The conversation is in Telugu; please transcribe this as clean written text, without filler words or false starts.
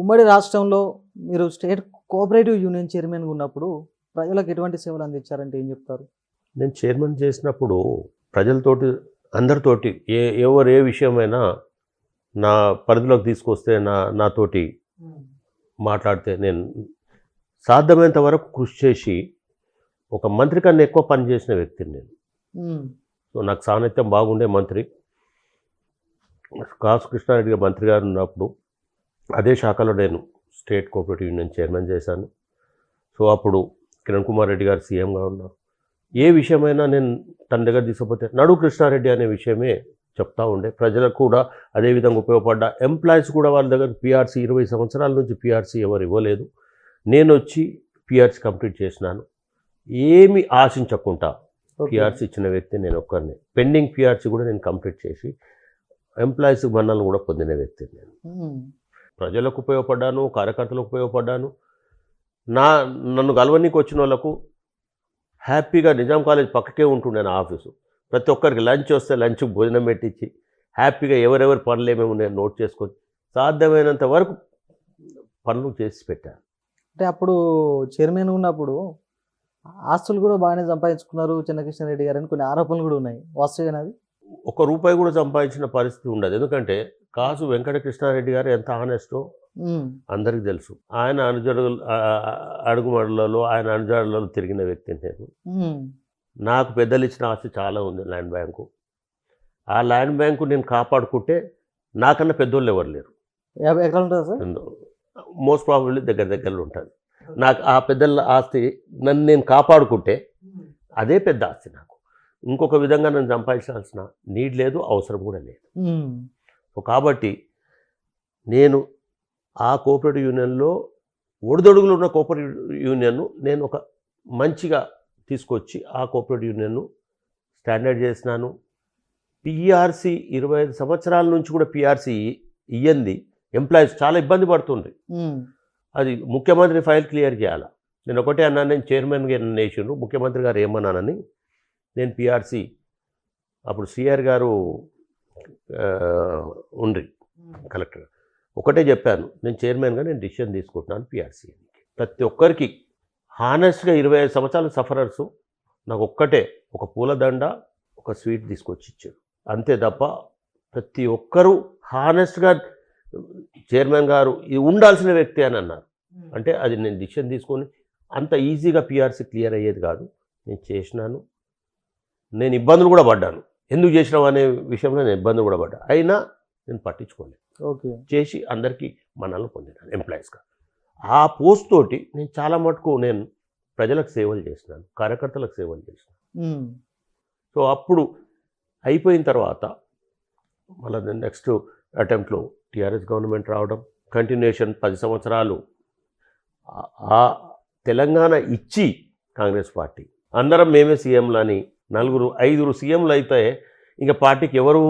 ఉమ్మడి రాష్ట్రంలో మీరు స్టేట్ కోఆపరేటివ్ యూనియన్ చైర్మన్గా ఉన్నప్పుడు ప్రజలకు ఎటువంటి సేవలు అందించారంటే ఏం చెప్తారు? నేను చైర్మన్ చేసినప్పుడు ప్రజలతోటి అందరితోటి ఎవరు ఏ విషయమైనా నా పరిధిలోకి తీసుకొస్తే నాతోటి మాట్లాడితే నేను సాధ్యమైనంత వరకు కృషి చేసి ఒక మంత్రి కన్నా ఎక్కువ పని చేసిన వ్యక్తిని నేను. సో నాకు సాన్నిధ్యం బాగుండే మంత్రి కాసు కృష్ణారెడ్డి గారు మంత్రి గారు ఉన్నప్పుడు అదే శాఖలో నేను స్టేట్ కోఆపరేటివ్ యూనియన్ చైర్మన్ చేశాను. సో అప్పుడు కిరణ్ కుమార్ రెడ్డి గారు సీఎంగా ఉన్నారు. ఏ విషయమైనా నేను తన దగ్గర తీసుకుపోతే నడు కృష్ణారెడ్డి అనే విషయమే చెప్తా ఉండే. ప్రజలకు కూడా అదేవిధంగా ఉపయోగపడ్డా. ఎంప్లాయీస్ కూడా వాళ్ళ దగ్గర పిఆర్సీ 20 సంవత్సరాల నుంచి పిఆర్సీ ఎవరు ఇవ్వలేదు. నేను వచ్చి పిఆర్సీ కంప్లీట్ చేసినాను. ఏమి ఆశించకుండా పిఆర్సీ ఇచ్చిన వ్యక్తి నేను ఒక్కరిని. పెండింగ్ పిఆర్సీ కూడా నేను కంప్లీట్ చేసి ఎంప్లాయీస్ మన్నలను కూడా పొందిన వ్యక్తి నేను. ప్రజలకు ఉపయోగపడ్డాను, కార్యకర్తలకు ఉపయోగపడ్డాను. నన్ను గెలవనీకి వచ్చిన వాళ్ళకు హ్యాపీగా నిజాం కాలేజ్ పక్కకే ఉంటుండే నా ఆఫీసు. ప్రతి ఒక్కరికి లంచ్ వస్తే లంచ్ భోజనం పెట్టించి హ్యాపీగా ఎవరెవరి పనులు ఏమేమి ఉన్నాయో నోట్ చేసుకొని సాధ్యమైనంత వరకు పనులు చేసి పెట్టాను. అంటే అప్పుడు చైర్మన్ ఉన్నప్పుడు ఆస్తులు కూడా బాగానే సంపాదించుకున్నారు చిన్నకృష్ణారెడ్డి గారు అని కొన్ని ఆరోపణలు కూడా ఉన్నాయి. వాస్తవేనా అది? ₹1 కూడా సంపాదించిన పరిస్థితి ఉండదు. ఎందుకంటే కాసు వెంకట కృష్ణారెడ్డి గారు ఎంత ఆనెస్టో అందరికీ తెలుసు. ఆయన అడుగుమడులలో ఆయన అనుజాడులలో తిరిగిన వ్యక్తిని నేను. నాకు పెద్దలు ఇచ్చిన ఆస్తి చాలా ఉంది. Land bank. ఆ ల్యాండ్ బ్యాంకు నేను కాపాడుకుంటే నాకన్నా పెద్దోళ్ళు ఎవరు లేరు. 50 ఎకరాలు ఉంటుంది సార్? మోస్ట్ ప్రాబబ్లీ దగ్గరలో ఉంటుంది. నాకు ఆ పెద్దల ఆస్తి నన్ను నేను కాపాడుకుంటే అదే పెద్ద ఆస్తి నాకు. ఇంకొక విధంగా నన్ను సంపాదించాల్సిన నీడ్ లేదు, అవసరం కూడా లేదు. సో కాబట్టి నేను ఆ కోఆపరేటివ్ యూనియన్లో ఒడిదొడుగులు ఉన్న కోఆపరేటివ్ యూనియన్ను నేను ఒక మంచిగా తీసుకొచ్చి ఆ కోఆపరేటివ్ యూనియన్ను స్టాండర్డ్ చేసినాను. పిఆర్సీ 25 సంవత్సరాల నుంచి కూడా పిఆర్సీ ఇయ్యంది ఎంప్లాయీస్ చాలా ఇబ్బంది పడుతుండ్రి. అది ముఖ్యమంత్రి ఫైల్ క్లియర్ చేయాలి. నేను ఒకటే అన్నాను, నేను చైర్మన్గా వేసిండ్రు, ముఖ్యమంత్రి గారు ఏమన్నానని. నేను పిఆర్సీ అప్పుడు సిఆర్ గారు ఉండ్రి కలెక్టర్, ఒకటే చెప్పాను, నేను చైర్మన్గా నేను డిసిషన్ తీసుకుంటున్నాను పిఆర్సీ. ప్రతి ఒక్కరికి హానెస్ట్గా 25 సంవత్సరాల సఫరర్సు నాకు ఒక్కటే ఒక పూలదండ ఒక స్వీట్ తీసుకొచ్చి ఇచ్చారు అంతే తప్ప ప్రతి ఒక్కరూ హానెస్ట్గా చైర్మన్ గారు ఇది ఉండాల్సిన వ్యక్తి అని అన్నారు. అంటే అది నేను డిసిషన్ తీసుకొని అంత ఈజీగా పిఆర్సీ క్లియర్ అయ్యేది కాదు. నేను చేసినాను. నేను ఇబ్బందులు కూడా పడ్డాను. ఎందుకు చేసినావు అనే విషయంలో నేను ఇబ్బందులు కూడా పడ్డా. అయినా నేను పట్టించుకోలేదు. చేసి అందరికీ మన్నలు పొందినాను ఎంప్లాయీస్గా. ఆ పోస్ట్ తోటి నేను చాలా మటుకు నేను ప్రజలకు సేవలు చేసినాను, కార్యకర్తలకు సేవలు చేసినాను. సో అప్పుడు అయిపోయిన తర్వాత మళ్ళీ నెక్స్ట్ అటెంప్ట్లో టీఆర్ఎస్ గవర్నమెంట్ రావడం, కంటిన్యూషన్ 10 సంవత్సరాలు ఆ తెలంగాణ ఇచ్చి కాంగ్రెస్ పార్టీ అందరం మేమే సీఎంలు అని 5 సీఎంలు అయితే ఇంకా పార్టీకి ఎవరు